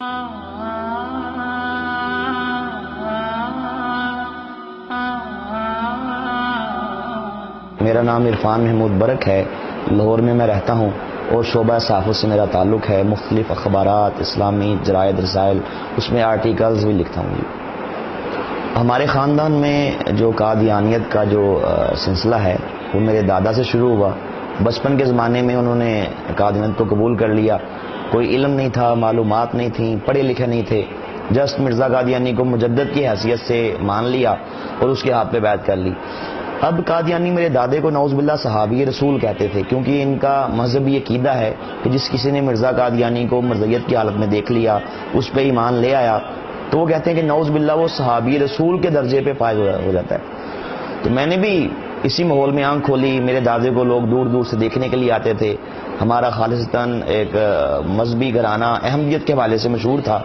میرا نام عرفان محمود برک ہے، لاہور میں رہتا ہوں اور شعبہ صحافت سے میرا تعلق ہے۔ مختلف اخبارات، اسلامی جرائد، رسائل، اس میں آرٹیکلز بھی لکھتا ہوں۔ ہمارے خاندان میں جو قادیانیت کا جو سلسلہ ہے وہ میرے دادا سے شروع ہوا۔ بچپن کے زمانے میں انہوں نے قادیانیت کو قبول کر لیا، کوئی علم نہیں تھا، معلومات نہیں تھیں، پڑھے لکھے نہیں تھے، جسٹ مرزا قادیانی کو مجدد کی حیثیت سے مان لیا اور اس کے ہاتھ پہ بیعت کر لی۔ اب قادیانی میرے دادے کو نعوذ باللہ صحابی رسول کہتے تھے، کیونکہ ان کا مذہبی عقیدہ ہے کہ جس کسی نے مرزا قادیانی کو مرزیت کی حالت میں دیکھ لیا، اس پہ ایمان لے آیا، تو وہ کہتے ہیں کہ نعوذ باللہ وہ صحابی رسول کے درجے پہ فائز ہو جاتا ہے۔ تو میں نے بھی اسی ماحول میں آنکھ کھولی۔ میرے دادے کو لوگ دور دور سے دیکھنے کے لیے آتے تھے۔ ہمارا خالصتاً ایک مذہبی گھرانہ احمدیت کے حوالے سے مشہور تھا،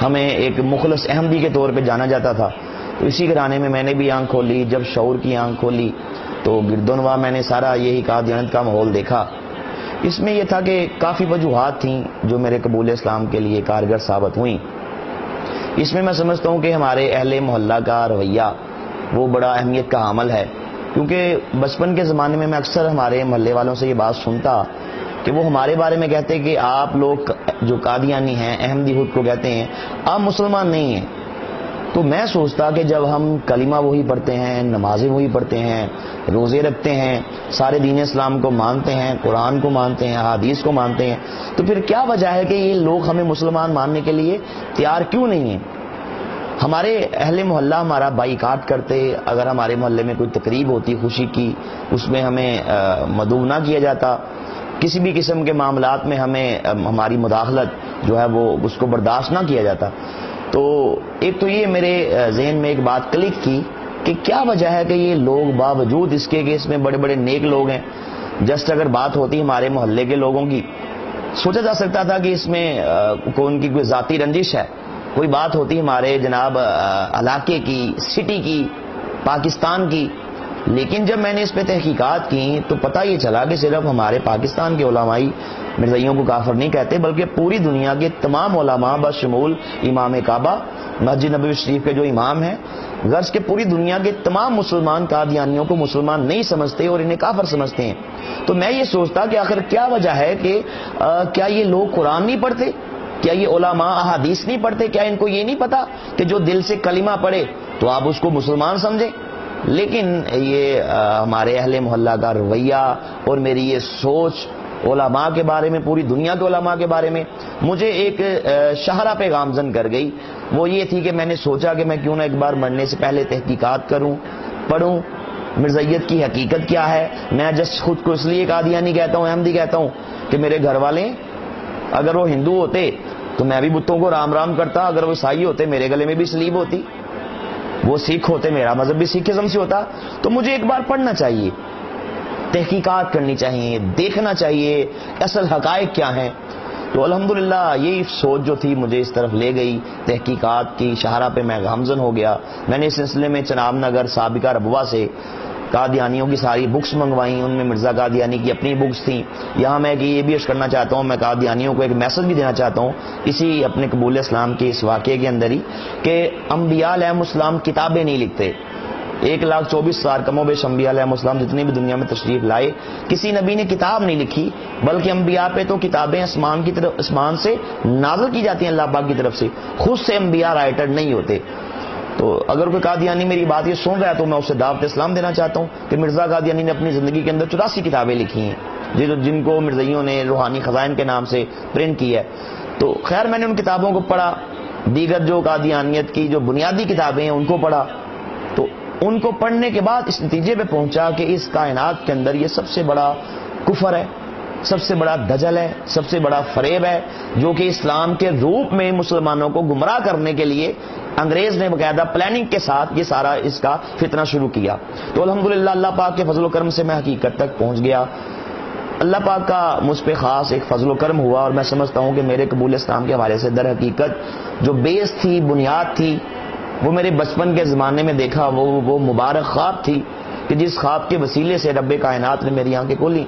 ہمیں ایک مخلص احمدی کے طور پہ جانا جاتا تھا۔ تو اسی گھرانے میں نے بھی آنکھ کھولی۔ جب شعور کی آنکھ کھولی تو گردونوا میں نے سارا یہی قادیانیت کا ماحول دیکھا۔ اس میں یہ تھا کہ کافی وجوہات تھیں جو میرے قبول اسلام کے لیے کارگر ثابت ہوئیں۔ اس میں سمجھتا ہوں کہ ہمارے اہل محلہ کا رویہ وہ بڑا اہمیت کا حامل ہے، کیونکہ بچپن کے زمانے میں اکثر ہمارے محلے والوں سے یہ بات سنتا کہ وہ ہمارے بارے میں کہتے کہ آپ لوگ جو قادیانی ہیں، احمدی خود کو کہتے ہیں، آپ مسلمان نہیں ہیں۔ تو میں سوچتا کہ جب ہم کلمہ وہی پڑھتے ہیں، نمازیں وہی پڑھتے ہیں، روزے رکھتے ہیں، سارے دین اسلام کو مانتے ہیں، قرآن کو مانتے ہیں، حدیث کو مانتے ہیں، تو پھر کیا وجہ ہے کہ یہ لوگ ہمیں مسلمان ماننے کے لیے تیار کیوں نہیں ہیں؟ ہمارے اہل محلہ ہمارا بائیکاٹ کرتے، اگر ہمارے محلے میں کوئی تقریب ہوتی خوشی کی، اس میں ہمیں مدعو نہ کیا جاتا، کسی بھی قسم کے معاملات میں ہماری مداخلت جو ہے وہ اس کو برداشت نہ کیا جاتا۔ تو ایک تو یہ میرے ذہن میں ایک بات کلک کی کہ کیا وجہ ہے کہ یہ لوگ باوجود اس کے کہ اس میں بڑے بڑے نیک لوگ ہیں، جسٹ اگر بات ہوتی ہمارے محلے کے لوگوں کی، سوچا جا سکتا تھا کہ اس میں ان کی کوئی ذاتی رنجش ہے، کوئی بات ہوتی ہمارے جناب علاقے کی، سٹی کی، پاکستان کی۔ لیکن جب میں نے اس پہ تحقیقات کی تو پتہ یہ چلا کہ صرف ہمارے پاکستان کے علمائی مرزائیوں کو کافر نہیں کہتے، بلکہ پوری دنیا کے تمام علماء بشمول امام کعبہ مسجد نبوی شریف کے جو امام ہیں، غرض کہ پوری دنیا کے تمام مسلمان قادیانیوں کو مسلمان نہیں سمجھتے اور انہیں کافر سمجھتے ہیں۔ تو میں یہ سوچتا کہ آخر کیا وجہ ہے کہ کیا یہ لوگ قرآن نہیں پڑھتے؟ کیا یہ علماء احادیث نہیں پڑھتے؟ کیا ان کو یہ نہیں پتا کہ جو دل سے کلمہ پڑھے تو آپ اس کو مسلمان سمجھیں؟ لیکن یہ ہمارے اہل محلہ کا رویہ اور میری یہ سوچ علماء کے بارے میں، پوری دنیا کے علماء کے بارے میں مجھے ایک شاہراہ پہ گامزن کر گئی۔ وہ یہ تھی کہ میں نے سوچا کہ میں کیوں نہ ایک بار مرنے سے پہلے تحقیقات کروں، پڑھوں مرزائیت کی حقیقت کیا ہے۔ میں جسٹ خود کو اس لیے قادیانی کہتا ہوں، احمدی کہتا ہوں کہ میرے گھر والے اگر وہ ہندو ہوتے تو میں بھی بتوں کو رام رام کرتا، اگر وہ عیسائی ہوتے میرے گلے میں بھی سلیب ہوتی، وہ سکھ ہوتے میرا مذہب بھی سکھزم سے ہوتا۔ تو مجھے ایک بار پڑھنا چاہیے، تحقیقات کرنی چاہیے، دیکھنا چاہیے اصل حقائق کیا ہیں۔ تو الحمدللہ یہی سوچ جو تھی مجھے اس طرف لے گئی، تحقیقات کی شاہراہ پہ میں گامزن ہو گیا۔ میں نے اس سلسلے میں چناب نگر سابقہ ربوہ سے قادیانیوں کی ساری بکس منگوائیں، ان میں مرزا قادیانی کی اپنی بکس تھیں۔ یہاں میں یہ بھی عرض کرنا چاہتا ہوں، میں قادیانیوں کو ایک میسج بھی دینا چاہتا ہوں اسی اپنے قبول اسلام کے اس واقعے کے اندر ہی، کہ انبیاء علیہ السلام کتابیں نہیں لکھتے۔ 1,24,000 کم و بیش انبیاء علیہ السلام جتنے بھی دنیا میں تشریف لائے، کسی نبی نے کتاب نہیں لکھی، بلکہ انبیاء پہ تو کتابیں اسمان سے نازل کی جاتی ہیں اللہ پاک کی طرف سے، خود سے انبیاء رائٹر نہیں ہوتے۔ تو اگر کوئی قادیانی میری بات یہ سن رہا ہے تو میں اسے دعوت اسلام دینا چاہتا ہوں کہ مرزا قادیانی نے اپنی زندگی کے اندر 84 کتابیں لکھی ہیں جن کو مرزائیوں نے روحانی خزائن کے نام سے پرنٹ کی ہے۔ تو خیر میں نے ان کتابوں کو پڑھا، دیگر جو قادیانیت کی جو بنیادی کتابیں ہیں ان کو پڑھا، تو ان کو پڑھنے کے بعد اس نتیجے پہ پہنچا کہ اس کائنات کے اندر یہ سب سے بڑا کفر ہے، سب سے بڑا دجل ہے، سب سے بڑا فریب ہے، جو کہ اسلام کے روپ میں مسلمانوں کو گمراہ کرنے کے لیے انگریز نے باقاعدہ پلاننگ کے ساتھ یہ سارا اس کا فتنہ شروع کیا۔ تو الحمدللہ اللہ پاک کے فضل و کرم سے میں حقیقت تک پہنچ گیا۔ اللہ پاک کا مجھ پہ خاص ایک فضل و کرم ہوا، اور میں سمجھتا ہوں کہ میرے قبول اسلام کے حوالے سے در حقیقت جو بیس تھی، بنیاد تھی، وہ میرے بچپن کے زمانے میں دیکھا وہ مبارک خواب تھی کہ جس خواب کے وسیلے سے رب کائنات نے میری آنکھیں کھولی۔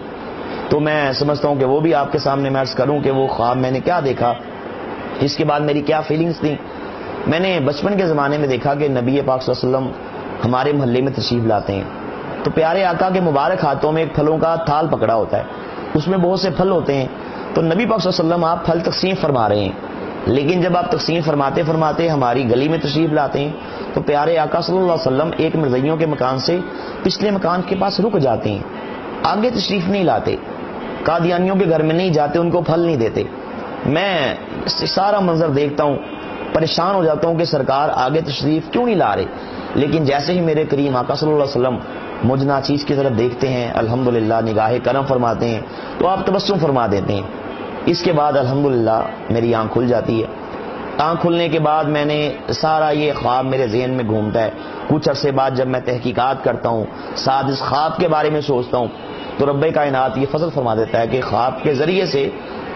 تو میں سمجھتا ہوں کہ وہ بھی آپ کے سامنے میں عرض کروں کہ وہ خواب میں نے کیا دیکھا۔ اس کے بعد میری کیا فیلنگز تھیں. میں نے بچپن کے زمانے میں دیکھا کہ نبی پاک صلی اللہ علیہ وسلم ہمارے محلے میں تشریف لاتے ہیں تو پیارے آقا کے مبارک ہاتھوں میں ایک پھلوں کا تھال پکڑا ہوتا ہے, اس میں بہت سے پھل ہوتے ہیں. تو نبی پاک صلی اللہ علیہ وسلم آپ پھل تقسیم فرما رہے ہیں, لیکن جب آپ تقسیم فرماتے فرماتے ہماری گلی میں تشریف لاتے ہیں تو پیارے آقا صلی اللہ علیہ وسلم ایک مرزائیوں کے مکان سے پچھلے مکان کے پاس رک جاتے ہیں, آگے تشریف نہیں لاتے, قادیانیوں کے گھر میں نہیں جاتے, ان کو پھل نہیں دیتے. میں سارا منظر دیکھتا ہوں, پریشان ہو جاتا ہوں کہ سرکار آگے تشریف کیوں نہیں لا رہے. لیکن جیسے ہی میرے کریم آقا صلی اللہ علیہ وسلم مجھ ناچیز کی طرف دیکھتے ہیں, الحمدللہ نگاہ کرم فرماتے ہیں تو آپ تبسم فرما دیتے ہیں. اس کے بعد الحمدللہ میری آنکھ کھل جاتی ہے. آنکھ کھلنے کے بعد میں نے سارا یہ خواب میرے ذہن میں گھومتا ہے. کچھ عرصے بعد جب میں تحقیقات کرتا ہوں, ساتھ اس خواب کے بارے میں سوچتا ہوں, تو رب کائنات یہ فضل فرما دیتا ہے کہ خواب کے ذریعے سے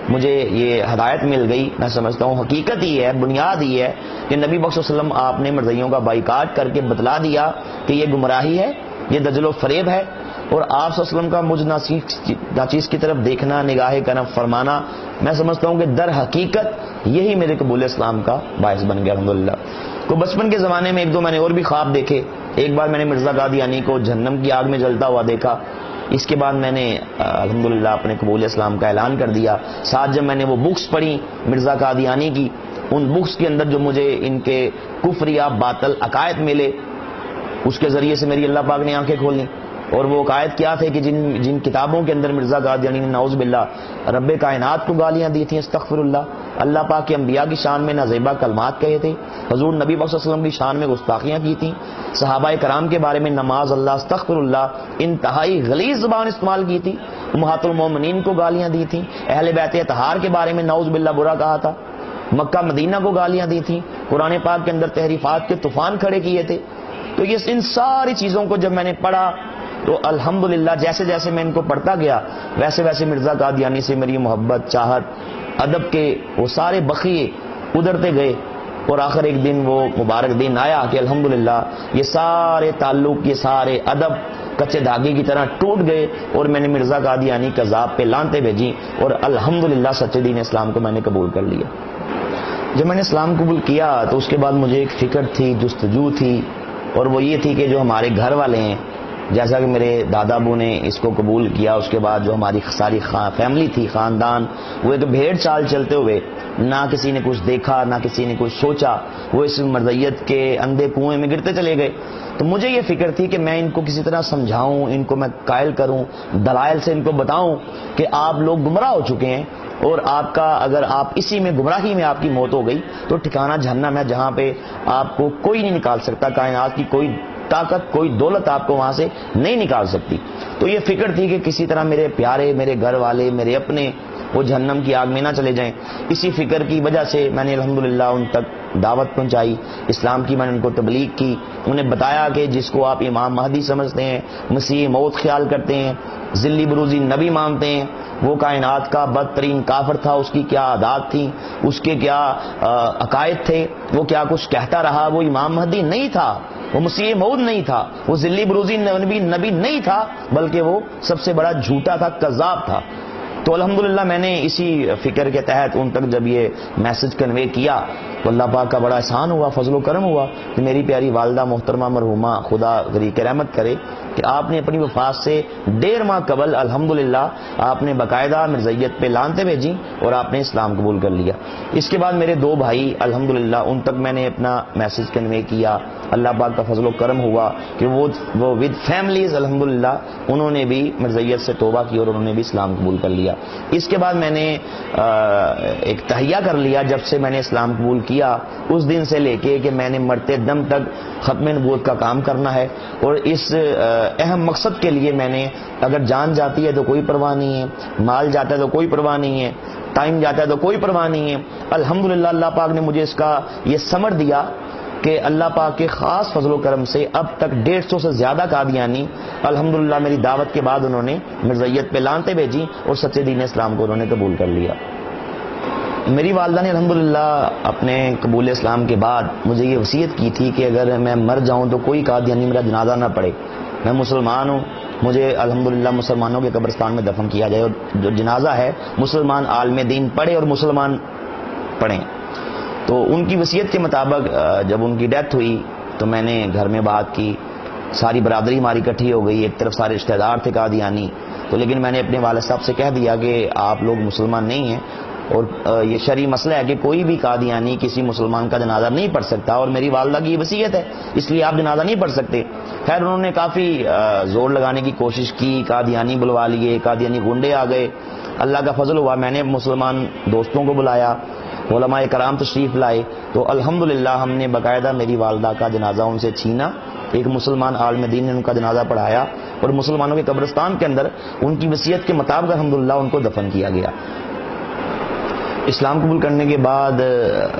مجھے یہ ہدایت مل گئی. میں سمجھتا ہوں حقیقت ہی ہے, بنیاد ہی ہے کہ نبی صلی اللہ علیہ وسلم آپ نے مرزائیوں کا بائیکاٹ کر کے بتلا دیا کہ یہ گمراہی ہے, یہ دجل و فریب ہے, اور آپ صلی اللہ علیہ وسلم کا مجھ ناچیز کی طرف دیکھنا, نگاہ کرم فرمانا, میں سمجھتا ہوں کہ در حقیقت یہی میرے قبول اسلام کا باعث بن گیا الحمدللہ. تو بچپن کے زمانے میں ایک دو میں نے اور بھی خواب دیکھے. ایک بار میں نے مرزا قادیانی کو جہنم کی آگ میں جلتا ہوا دیکھا. اس کے بعد میں نے الحمدللہ اپنے قبول اسلام کا اعلان کر دیا. ساتھ جب میں نے وہ بکس پڑھی مرزا قادیانی کی, ان بکس کے اندر جو مجھے ان کے کفر یا باطل عقائد ملے, اس کے ذریعے سے میری اللہ پاک نے آنکھیں کھولیں. اور وہ عقائد کیا تھے کہ جن کتابوں کے اندر مرزا قادیانی نے نعوذ باللہ رب کائنات کو گالیاں دی تھیں, استغفر اللہ, اللہ پاک کے انبیاء کی شان میں نازیبا کلمات کہے تھے, حضور نبی پاک صلی اللہ علیہ وسلم کی شان میں گستاخیاں کی تھیں, صحابہ کرام کے بارے میں نماز اللہ, استغفر اللہ, انتہائی غلیظ زبان استعمال کی تھی, امہات المومنین کو گالیاں دی تھیں, اہل بیت اطہار کے بارے میں نعوذ باللہ برا کہا تھا, مکہ مدینہ کو گالیاں دی تھیں, قرآن پاک کے اندر تحریفات کے طوفان کھڑے کیے تھے. تو یہ ان ساری چیزوں کو جب میں نے پڑھا تو الحمدللہ جیسے جیسے میں ان کو پڑھتا گیا ویسے ویسے مرزا قادیانی سے میری محبت, چاہت, ادب کے وہ سارے بخیے ادھرتے گئے. اور آخر ایک دن وہ مبارک دن آیا کہ الحمدللہ یہ سارے تعلق, یہ سارے ادب کچے دھاگے کی طرح ٹوٹ گئے اور میں نے مرزا قادیانی کذاب پہ لانتے بھیجی اور الحمدللہ سچے دین اسلام کو میں نے قبول کر لیا. جب میں نے اسلام قبول کیا تو اس کے بعد مجھے ایک فکر تھی, جستجو تھی, اور وہ یہ تھی کہ جو ہمارے گھر والے ہیں, جیسا کہ میرے دادا ابو نے اس کو قبول کیا, اس کے بعد جو ہماری ساری فیملی تھی, خاندان, وہ ایک بھیڑ چال چلتے ہوئے, نہ کسی نے کچھ دیکھا نہ کسی نے کچھ سوچا, وہ اس مرزیت کے اندھے کنویں میں گرتے چلے گئے. تو مجھے یہ فکر تھی کہ میں ان کو کسی طرح سمجھاؤں, ان کو میں قائل کروں, دلائل سے ان کو بتاؤں کہ آپ لوگ گمراہ ہو چکے ہیں, اور آپ کا اگر آپ اسی میں گمراہی میں آپ کی موت ہو گئی تو ٹھکانہ جہنم ہے, جہاں پہ آپ کو کوئی نہیں نکال سکتا, کائنات کی کوئی طاقت, کوئی دولت آپ کو وہاں سے نہیں نکال سکتی. تو یہ فکر تھی کہ کسی طرح میرے پیارے, میرے گھر والے, میرے اپنے وہ جہنم کی آگ میں نہ چلے جائیں. اسی فکر کی وجہ سے میں نے الحمدللہ ان تک دعوت پہنچائی, اسلام کی میں نے ان کو تبلیغ کی, انہیں بتایا کہ جس کو آپ امام مہدی سمجھتے ہیں, مسیح موت خیال کرتے ہیں, ذلی بروزی نبی مانتے ہیں, وہ کائنات کا بدترین کافر تھا, اس کی کیا عادات تھیں, اس کے کیا عقائد تھے, وہ کیا کچھ کہتا رہا, وہ امام مہدی نہیں تھا, وہ مسیح موعود نہیں تھا, وہ ذلی بروزی نبی نہیں تھا, بلکہ وہ سب سے بڑا جھوٹا تھا, کذاب تھا. تو الحمدللہ میں نے اسی فکر کے تحت ان تک جب یہ میسج کنوے کیا تو اللہ پاک کا بڑا احسان ہوا, فضل و کرم ہوا کہ میری پیاری والدہ محترمہ مرحومہ, خدا غریق رحمت کرے, کہ آپ نے اپنی وفات سے 1.5 ماہ قبل الحمدللہ آپ نے باقاعدہ مرزیت پہ لانتے بھیجی اور آپ نے اسلام قبول کر لیا. اس کے بعد میرے 2 بھائی الحمدللہ ان تک میں نے اپنا میسج کنوے کیا. اللہ پاک کا فضل و کرم ہوا کہ وہ ود فیملیز الحمدللہ انہوں نے بھی مرزیت سے توبہ کی اور انہوں نے بھی اسلام قبول کر لیا. اس کے بعد میں نے ایک تہیہ کر لیا, جب سے میں نے اسلام قبول کیا اس دن سے لے کے کہ میں نے مرتے دم تک ختم نبوت کا کام کرنا ہے, اور اس اہم مقصد کے لیے میں نے, اگر جان جاتی ہے تو کوئی پرواہ نہیں ہے, مال جاتا ہے تو کوئی پرواہ نہیں ہے, ٹائم جاتا ہے تو کوئی پرواہ نہیں ہے. الحمدللہ اللہ پاک نے مجھے اس کا یہ ثمر دیا کہ اللہ پاک کے خاص فضل و کرم سے اب تک 150 سے زیادہ قادیانی الحمدللہ میری دعوت کے بعد انہوں نے مرزیت پہ لانتے بھیجی اور سچے دین اسلام کو انہوں نے قبول کر لیا. میری والدہ نے الحمدللہ اپنے قبول اسلام کے بعد مجھے یہ وصیت کی تھی کہ اگر میں مر جاؤں تو کوئی قادیانی میرا جنازہ نہ پڑھے. میں مسلمان ہوں, مجھے الحمدللہ مسلمانوں کے قبرستان میں دفن کیا جائے, اور جو جنازہ ہے مسلمان عالم دین پڑھے اور مسلمان پڑھیں. تو ان کی وصیت کے مطابق جب ان کی ڈیتھ ہوئی تو میں نے گھر میں بات کی، ساری برادری ہماری اکٹھی ہو گئی، ایک طرف سارے رشتہ دار تھے قادیانی، تو لیکن میں نے اپنے والد صاحب سے کہہ دیا کہ آپ لوگ مسلمان نہیں ہیں اور یہ شرعی مسئلہ ہے کہ کوئی بھی قادیانی کسی مسلمان کا جنازہ نہیں پڑھ سکتا، اور میری والدہ کی یہ وصیت ہے اس لیے آپ جنازہ نہیں پڑھ سکتے۔ خیر انہوں نے کافی زور لگانے کی کوشش کی، قادیانی بلوا لیے، قادیانی گنڈے آ گئے، اللہ کا فضل ہوا میں نے مسلمان دوستوں کو بلایا، علماء کرام تشریف لائے، تو الحمدللہ ہم نے باقاعدہ میری والدہ کا جنازہ ان سے چھینا، ایک مسلمان عالم دین نے ان کا جنازہ پڑھایا اور مسلمانوں کے قبرستان کے اندر ان کی وصیت کے مطابق الحمدللہ ان کو دفن کیا گیا۔ اسلام قبول کرنے کے بعد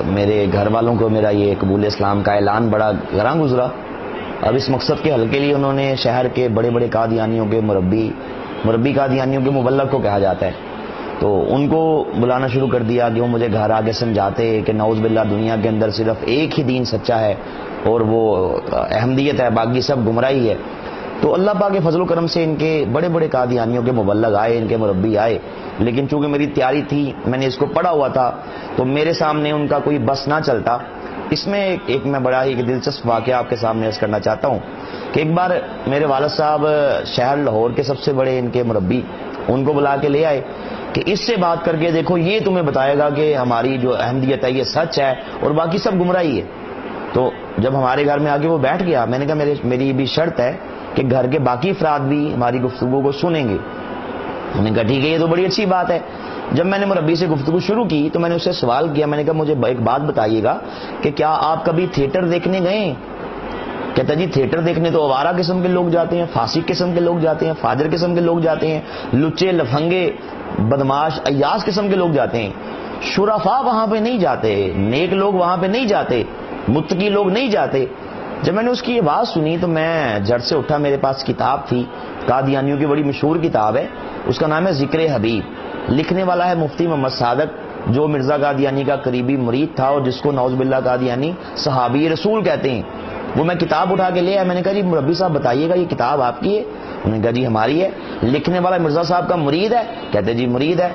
میرے گھر والوں کو میرا یہ قبول اسلام کا اعلان بڑا گراں گزرا۔ اب اس مقصد کے حل کے لیے انہوں نے شہر کے بڑے بڑے قادیانیوں کے مربی قادیانیوں کے مبلغ کو کہا جاتا ہے، تو ان کو بلانا شروع کر دیا کہ وہ مجھے گھر آ کے سمجھاتے کہ نعوذ باللہ دنیا کے اندر صرف ایک ہی دین سچا ہے اور وہ احمدیت ہے، باقی سب گمراہی ہے۔ تو اللہ پاک کے فضل و کرم سے ان کے بڑے بڑے قادیانیوں کے مبلغ آئے، ان کے مربی آئے، لیکن چونکہ میری تیاری تھی، میں نے اس کو پڑھا ہوا تھا، تو میرے سامنے ان کا کوئی بس نہ چلتا۔ اس میں ایک میں بڑا ہی دلچسپ واقعہ آپ کے سامنے عرض کرنا چاہتا ہوں کہ ایک بار میرے والد صاحب شہر لاہور کے سب سے بڑے ان کے مربی ان کو بلا کے لے آئے کہ اس سے بات کر کے دیکھو یہ تمہیں بتائے گا کہ ہماری جو احمدیت ہے یہ سچ ہے اور باقی سب گمراہی ہے۔ تو جب ہمارے گھر میں آ کے وہ بیٹھ گیا، میں نے کہا میری بھی شرط ہے کہ گھر کے باقی افراد بھی ہماری گفتگو کو سنیں گے۔ انہوں نے کہا ٹھیک ہے، یہ تو بڑی اچھی بات ہے۔ جب میں نے مربی سے گفتگو شروع کی تو میں نے اس سے سوال کیا، میں نے کہا مجھے ایک بات بتائیے گا کہ کیا آپ کبھی تھیٹر دیکھنے گئے ہیں؟ کہتا جی تھیٹر دیکھنے تو آوارہ قسم کے لوگ جاتے ہیں، فاسق قسم کے لوگ جاتے ہیں، فاجر قسم کے لوگ جاتے ہیں، لچے لفنگے بدماش عیاش قسم کے لوگ جاتے ہیں، شرفاء وہاں پہ نہیں جاتے، نیک لوگ وہاں پہ نہیں جاتے، متقی لوگ نہیں جاتے۔ جب میں نے اس کی یہ بات سنی تو میں جڑ سے اٹھا، میرے پاس کتاب تھی، قادیانیوں کی بڑی مشہور کتاب ہے، اس کا نام ہے ذکر حبیب، لکھنے والا ہے مفتی محمد صادق جو مرزا قادیانی کا قریبی مرید تھا اور جس کو نعوذ باللہ قادیانی صحابی رسول کہتے ہیں۔ وہ میں کتاب اٹھا کے لے آیا، میں نے کہا جی مربی صاحب بتائیے گا یہ کتاب آپ کی ہے؟ انہوں نے کہا جی ہماری ہے۔ لکھنے والا مرزا صاحب کا مرید ہے؟ کہتے جی مرید ہے۔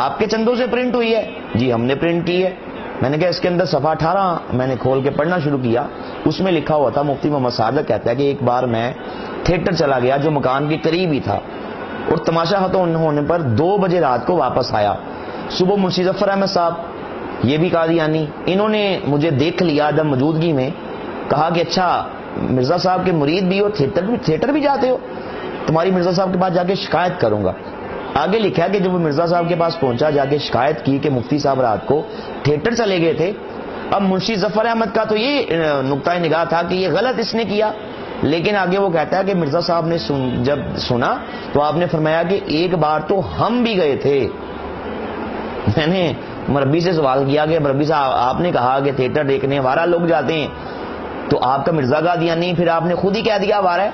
آپ کے چندوں سے پرنٹ ہوئی ہے؟ جی ہم نے پرنٹ کی ہے۔ میں نے کہا اس کے اندر صفحہ 18 میں نے کھول کے پڑھنا شروع کیا، اس میں لکھا ہوا تھا، مفتی محمد صادق کہتا ہے کہ ایک بار میں تھیٹر چلا گیا جو مکان کے قریب ہی تھا اور تماشا ختم ہونے پر 2 بجے رات کو واپس آیا۔ صبح منشی ظفر احمد صاحب یہ بھی قادیانی، انہوں نے مجھے دیکھ لیا جب موجودگی میں، کہا کہ اچھا مرزا صاحب کے مرید بھی ہو، تھیٹر بھی جاتے ہو، تمہاری مرزا صاحب کے پاس جا کے شکایت کروں گا۔ آگے لکھا کہ جب وہ مرزا صاحب کے پاس پہنچا، جا کے شکایت کی کہ مفتی صاحب رات کو تھیٹر چلے گئے تھے۔ اب منشی ظفر احمد کا تو یہ نقطہ نگاہ تھا کہ یہ غلط اس نے کیا، لیکن آگے وہ کہتا ہے کہ مرزا صاحب نے جب سنا تو آپ نے فرمایا کہ ایک بار تو ہم بھی گئے تھے۔ میں نے مربی سے سوال کیا کہ مربی صاحب آپ نے کہا کہ تھیٹر دیکھنے آوارہ لوگ جاتے ہیں، تو آپ کا مرزا قادیانی پھر آپ نے خود ہی کہہ دیا آوارہ ہے،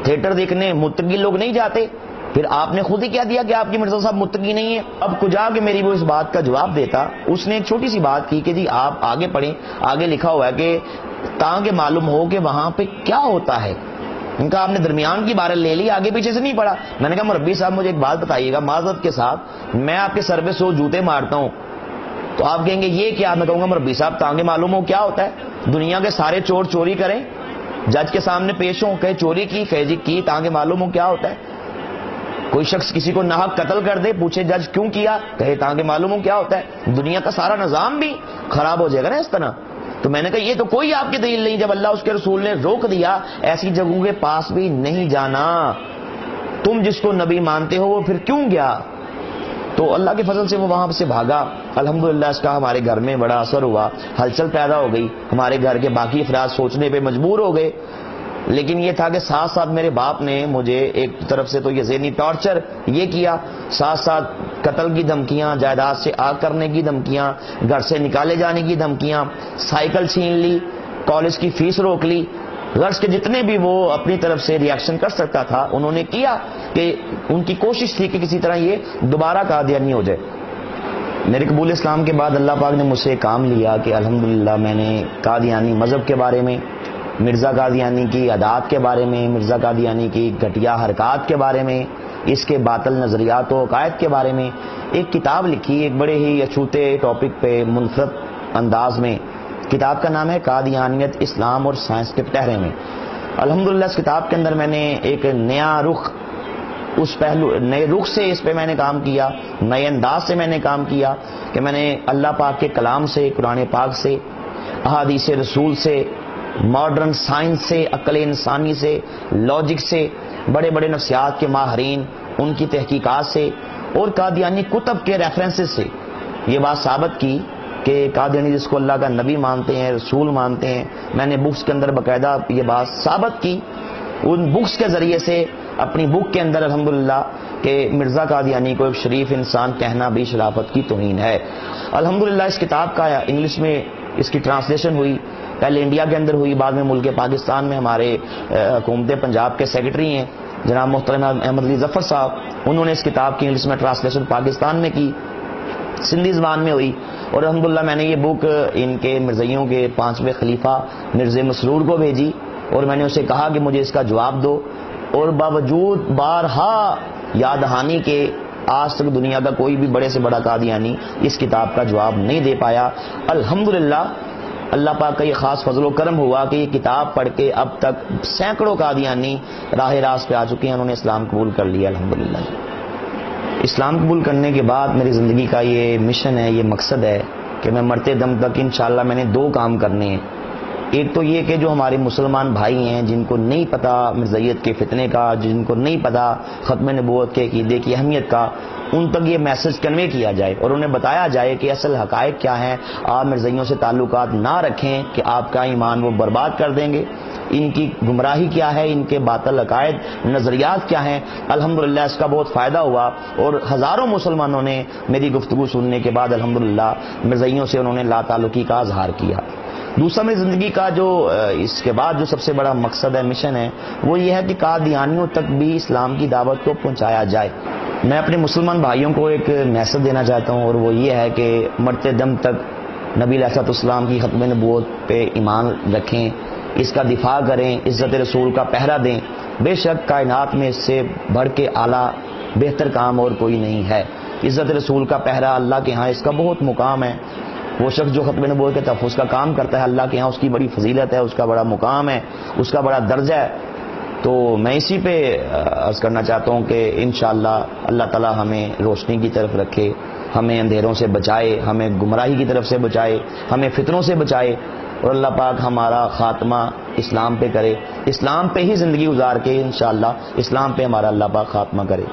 تھیٹر دیکھنے متقی لوگ نہیں جاتے، پھر آپ نے خود ہی کہہ دیا کہ آپ کی مرزا صاحب متقی نہیں ہے۔ اب کجا کہ میری وہ اس بات کا جواب دیتا، اس نے ایک چھوٹی سی بات کی کہ جی آپ آگے پڑھیں، آگے لکھا ہوا ہے کہ تاکہ معلوم ہو کہ وہاں پہ کیا ہوتا ہے۔ ان کا آپ نے درمیان کی بارہ لے لی، آگے پیچھے سے نہیں پڑھا۔ میں نے کہا مربی صاحب مجھے ایک بات بتائیے گا معذرت کے ساتھ، میں آپ کے سر پہ 100 جوتے مارتا ہوں تو آپ کہیں گے یہ کیا؟ میں کہوں گا مربی صاحب تاکہ معلوم ہو کیا ہوتا ہے، دنیا کے سارے چور چوری کریں، جج کے سامنے پیش ہوں، کہیں چوری کی، کہیں جی کی، تاکہ معلوم ہو کیا ہوتا ہے۔ کوئی شخص کسی کو ناحق قتل کر دے، پوچھے جج کیوں کیا، کہے تاکہ معلوم ہو کیا ہوتا ہے۔ دنیا کا سارا نظام بھی خراب ہو جائے گا نا اس طرح۔ تو میں نے کہا یہ تو کوئی آپ کی دلیل نہیں، جب اللہ اس کے رسول نے روک دیا ایسی جگہوں کے پاس بھی نہیں جانا، تم جس کو نبی مانتے ہو وہ پھر کیوں گیا؟ تو اللہ کے فضل سے وہ وہاں سے بھاگا۔ الحمدللہ اس کا ہمارے گھر میں بڑا اثر ہوا، ہلچل پیدا ہو گئی، ہمارے گھر کے باقی افراد سوچنے پہ مجبور ہو گئے۔ لیکن یہ تھا کہ ساتھ ساتھ میرے باپ نے مجھے ایک طرف سے تو یہ ذہنی ٹارچر یہ کیا، ساتھ ساتھ قتل کی دھمکیاں، جائیداد سے آگ کرنے کی دھمکیاں، گھر سے نکالے جانے کی دھمکیاں، سائیکل چھین لی، کالج کی فیس روک لی، غرض کے جتنے بھی وہ اپنی طرف سے ری ایکشن کر سکتا تھا انہوں نے کیا، کہ ان کی کوشش تھی کہ کسی طرح یہ دوبارہ قادیانی ہو جائے۔ میرے قبول اسلام کے بعد اللہ پاک نے مجھ سے کام لیا کہ الحمدللہ میں نے قادیانی مذہب کے بارے میں، مرزا قادیانی کی عادات کے بارے میں، مرزا قادیانی کی گھٹیا حرکات کے بارے میں، اس کے باطل نظریات و عقائد کے بارے میں ایک کتاب لکھی، ایک بڑے ہی اچھوتے ٹاپک پہ منفرد انداز میں. کتاب کا نام ہے قادیانیت، اسلام اور سائنس کے پٹہرے میں. الحمدللہ اس کتاب کے اندر میں نے ایک نیا رخ، اس پہلو نئے رخ سے اس پہ میں نے کام کیا، نئے انداز سے میں نے کام کیا کہ میں نے اللہ پاک کے کلام سے، قرآن پاک سے، احادیث رسول سے، ماڈرن سائنس سے، عقل انسانی سے، لاجک سے، بڑے بڑے نفسیات کے ماہرین ان کی تحقیقات سے اور قادیانی کتب کے ریفرنسز سے یہ بات ثابت کی کہ قادیانی جس کو اللہ کا نبی مانتے ہیں، رسول مانتے ہیں، میں نے بکس کے اندر باقاعدہ یہ بات ثابت کی ان بکس کے ذریعے سے، اپنی بک کے اندر الحمدللہ، کہ مرزا قادیانی کو ایک شریف انسان کہنا بھی شرافت کی توہین ہے. الحمدللہ اس کتاب کا انگلش میں اس کی ٹرانسلیشن ہوئی، پہلے انڈیا کے اندر ہوئی، بعد میں ملک پاکستان میں ہمارے حکومت پنجاب کے سیکرٹری ہیں جناب محترم احمد علی ظفر صاحب، انہوں نے اس کتاب کی انگلش میں ٹرانسلیشن پاکستان میں کی، سندھی زبان میں ہوئی. اور الحمدللہ میں نے یہ بک ان کے مرزائیوں کے 5ویں خلیفہ مرزا مسرور کو بھیجی اور میں نے اسے کہا کہ مجھے اس کا جواب دو، اور باوجود بارہا یاد دہانی کے آج تک دنیا کا کوئی بھی بڑے سے بڑا قادیانی اس کتاب کا جواب نہیں دے پایا. الحمدللہ اللہ پاک کا یہ خاص فضل و کرم ہوا کہ یہ کتاب پڑھ کے اب تک سینکڑوں قادیانی راہ راست پہ آ چکے ہیں، انہوں نے اسلام قبول کر لیا الحمدللہ. اسلام قبول کرنے کے بعد میری زندگی کا یہ مشن ہے، یہ مقصد ہے کہ میں مرتے دم تک انشاءاللہ میں نے 2 کام کرنے ہیں. ایک تو یہ کہ جو ہمارے مسلمان بھائی ہیں جن کو نہیں پتا مرزائیت کے فتنے کا، جن کو نہیں پتا ختم نبوت کے عقیدے کی اہمیت کا، ان تک یہ میسج کنوے کیا جائے اور انہیں بتایا جائے کہ اصل حقائق کیا ہیں. آپ مرزائیوں سے تعلقات نہ رکھیں کہ آپ کا ایمان وہ برباد کر دیں گے. ان کی گمراہی کیا ہے، ان کے باطل عقائد نظریات کیا ہیں. الحمدللہ اس کا بہت فائدہ ہوا اور ہزاروں مسلمانوں نے میری گفتگو سننے کے بعد الحمدللہ مرزائیوں سے انہوں نے لا تعلقی کا اظہار کیا. دوسرا میری زندگی کا جو اس کے بعد جو سب سے بڑا مقصد ہے، مشن ہے، وہ یہ ہے کہ قادیانیوں تک بھی اسلام کی دعوت کو پہنچایا جائے. میں اپنے مسلمان بھائیوں کو ایک میسج دینا چاہتا ہوں اور وہ یہ ہے کہ مرتے دم تک نبی علیہ الصلوۃ والسلام کی ختم نبوت پہ ایمان رکھیں، اس کا دفاع کریں، عزت رسول کا پہرا دیں. بے شک کائنات میں اس سے بڑھ کے اعلیٰ بہتر کام اور کوئی نہیں ہے. عزت رسول کا پہرا اللہ کے ہاں اس کا بہت مقام ہے. وہ شخص جو ختم نبوت کے تحفظ کا کام کرتا ہے اللہ کے ہاں اس کی بڑی فضیلت ہے، اس کا بڑا مقام ہے، اس کا بڑا درجہ ہے. تو میں اسی پہ عرض کرنا چاہتا ہوں کہ انشاءاللہ اللہ تعالی ہمیں روشنی کی طرف رکھے، ہمیں اندھیروں سے بچائے، ہمیں گمراہی کی طرف سے بچائے، ہمیں فتنوں سے بچائے، اور اللہ پاک ہمارا خاتمہ اسلام پہ کرے، اسلام پہ ہی زندگی گزار کے انشاءاللہ اسلام پہ ہمارا اللہ پاک خاتمہ کرے.